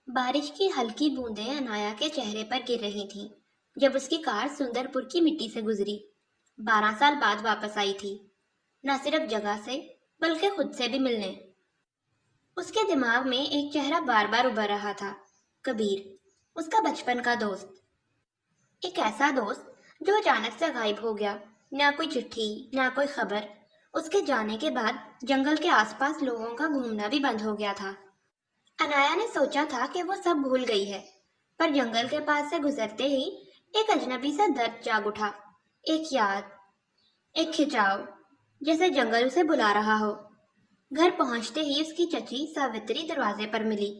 بارش کی ہلکی بوندیں انایا کے چہرے پر گر رہی تھیں جب اس کی کار سندر پور کی مٹی سے گزری۔ 12 سال بعد واپس آئی تھی، نہ صرف جگہ سے بلکہ خود سے بھی ملنے۔ اس کے دماغ میں ایک چہرہ بار بار ابھر رہا تھا، کبیر، اس کا بچپن کا دوست۔ ایک ایسا دوست جو اچانک سے غائب ہو گیا، نہ کوئی چٹھی نہ کوئی خبر۔ اس کے جانے کے بعد جنگل کے آس پاس لوگوں کا گھومنا بھی بند ہو گیا تھا۔ انایا نے سوچا تھا کہ وہ سب بھول گئی ہے، پر جنگل کے پاس سے گزرتے ہی ایک اجنبی سا درد جاگ اٹھا، ایک یاد، ایک کھچاؤ، جیسے جنگل اسے بلا رہا ہو۔ گھر پہنچتے ہی اس کی چچی ساوتری دروازے پر ملی۔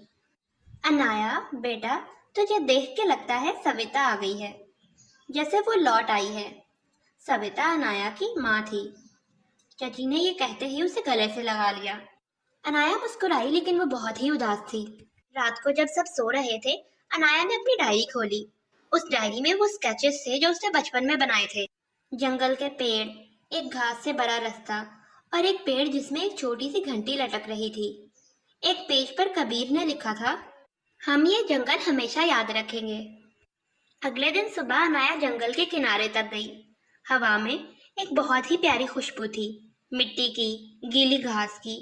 انایا بیٹا، تجھے دیکھ کے لگتا ہے سویتا آ گئی ہے، جیسے وہ لوٹ آئی ہے۔ سویتا انایا کی ماں تھی۔ چچی نے یہ کہتے ہی اسے گلے سے لگا لیا۔ انایا مسکرائی لیکن وہ بہت ہی اداس تھی۔ رات کو جب سب سو رہے تھے، انایا نے اپنی ڈائری کھولی۔ اس ڈائری میں وہ اسکیچز تھے جو اس نے بچپن میں بنائے تھے۔ جنگل کے پیڑ، ایک گھاس سے بھرا رستہ، اور ایک پیڑ جس میں ایک چھوٹی سی گھنٹی لٹک رہی تھی۔ ایک پیج پر کبیر نے لکھا تھا، ہم یہ جنگل ہمیشہ یاد رکھیں گے۔ اگلے دن صبح انایا جنگل کے کنارے تک گئی۔ ہوا میں ایک بہت ہی پیاری خوشبو تھی، مٹی کی، گیلی گھاس کی،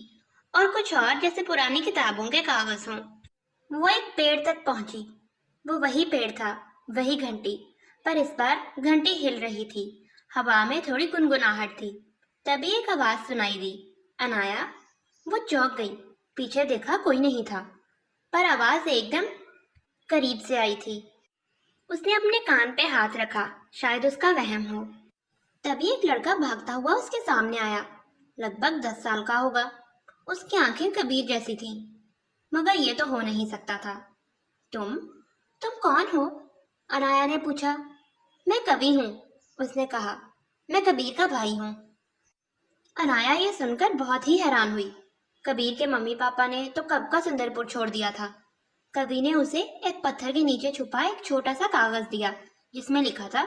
اور کچھ اور جیسے پرانی کتابوں کے کاغذ ہوں۔ وہ ایک پیڑ تک پہنچی۔ وہ وہی پیڑ تھا، وہی گھنٹی، پر اس بار گھنٹی ہل رہی تھی۔ ہوا میں تھوڑی گنگناہٹ تھی۔ تبھی ایک آواز سنائی دی، انایا۔ وہ چونک گئی، پیچھے دیکھا کوئی نہیں تھا، پر آواز ایک دم قریب سے آئی تھی۔ اس نے اپنے کان پہ ہاتھ رکھا، شاید اس کا وہم ہو۔ تبھی ایک لڑکا بھاگتا ہوا اس کے سامنے آیا، لگ بھگ 10 سال کا ہوگا۔ اس کی آنکھیں کبیر جیسی تھیں، مگر یہ تو ہو نہیں سکتا تھا۔ تم کون ہو؟ انایا نے پوچھا۔ میں کوی ہوں، اس نے کہا، میں کبیر کا بھائی ہوں۔ انایا یہ سن کر بہت ہی حیران ہوئی۔ کبیر کے ممی پاپا نے تو کب کا سندر پور چھوڑ دیا تھا۔ کوی نے اسے ایک پتھر کے نیچے چھپا ایک چھوٹا سا کاغذ دیا جس میں لکھا تھا،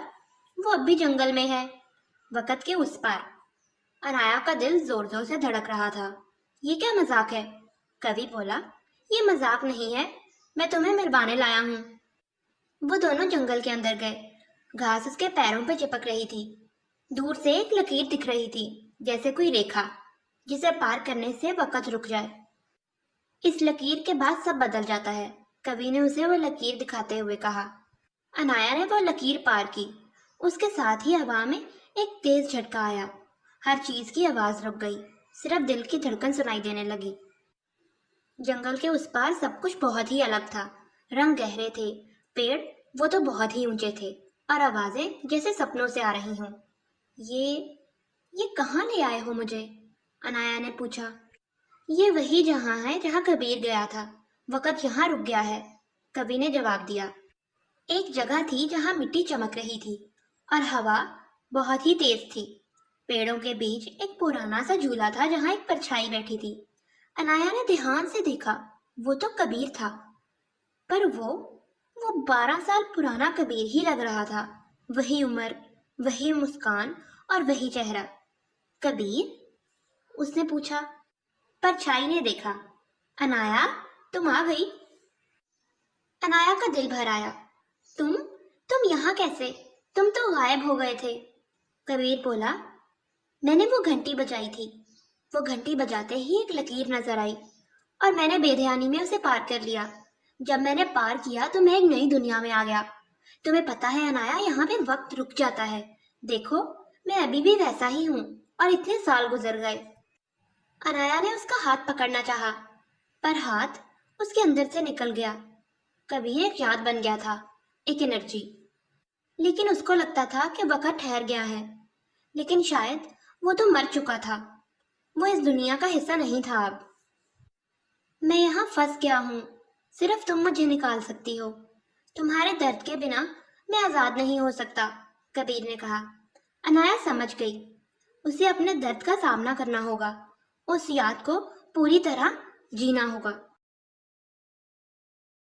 وہ اب بھی جنگل میں ہے، وقت کے اس پار۔ انایا کا دل زور زور سے دھڑک رہا تھا۔ یہ کیا مذاق ہے؟ کوی بولا، یہ مذاق نہیں ہے، میں تمہیں ملوانے لایا ہوں۔ وہ دونوں جنگل کے اندر گئے۔ گھاس اس کے پیروں پہ چپک رہی تھی۔ دور سے ایک لکیر دکھ رہی تھی، جیسے کوئی ریکھا جسے پار کرنے سے وقت رک جائے۔ اس لکیر کے بعد سب بدل جاتا ہے، کوی نے اسے وہ لکیر دکھاتے ہوئے کہا۔ انایا نے وہ لکیر پار کی۔ اس کے ساتھ ہی ہوا میں ایک تیز جھٹکا آیا۔ ہر چیز کی آواز رک گئی، صرف دل کی دھڑکن سنائی دینے لگی۔ جنگل کے اس پار سب کچھ بہت ہی الگ تھا۔ رنگ گہرے تھے، پیڑ وہ تو بہت ہی اونچے تھے، اور آوازیں جیسے سپنوں سے آ رہی ہوں۔ یہ کہاں لے آئے ہو مجھے؟ انایا نے پوچھا۔ یہ وہی جہاں ہے جہاں کبیر گیا تھا، وقت یہاں رک گیا ہے، کوی نے جواب دیا۔ ایک جگہ تھی جہاں مٹی چمک رہی تھی اور ہوا بہت ہی تیز تھی۔ پیڑوں کے بیچ ایک پرانا سا جھولا تھا جہاں ایک پرچھائی بیٹھی تھی۔ انایا نے دھیان سے دیکھا، وہ تو کبیر تھا، پر وہ 12 سال پرانا کبیر ہی لگ رہا تھا۔ وہی عمر، وہی مسکان اور وہی چہرہ۔ کبیر؟ اس نے پوچھا۔ پرچھائی نے دیکھا۔ انایا، تم آ گئی؟ انایا کا دل بھر آیا۔ تم یہاں کیسے؟ تم تو غائب ہو گئے تھے۔ کبیر بولا، میں نے وہ گھنٹی بجائی تھی۔ وہ گھنٹی بجاتے ہی ایک لکیر نظر آئی اور میں نے بے دھیانی میں اسے پار کر لیا۔ جب میں نے پار کیا تو میں ایک نئی دنیا میں آ گیا۔ تمہیں پتا ہے انایا، یہاں پہ وقت رک جاتا ہے۔ دیکھو، میں ابھی بھی ویسا ہی ہوں اور اتنے سال گزر گئے۔ انایا نے اس کا ہاتھ پکڑنا چاہا، پر ہاتھ اس کے اندر سے نکل گیا۔ کبھی ایک یاد بن گیا تھا، ایک انرجی۔ لیکن اس کو لگتا تھا کہ وقت ٹھہر گیا ہے، لیکن شاید وہ تو مر چکا تھا۔ وہ اس دنیا کا حصہ نہیں تھا اب۔ میں یہاں پھنس گیا ہوں، صرف تم مجھے نکال سکتی ہو۔ تمہارے درد کے بنا میں آزاد نہیں ہو سکتا، کبیر نے کہا۔ انایا سمجھ گئی، اسے اپنے درد کا سامنا کرنا ہوگا، اس یاد کو پوری طرح جینا ہوگا۔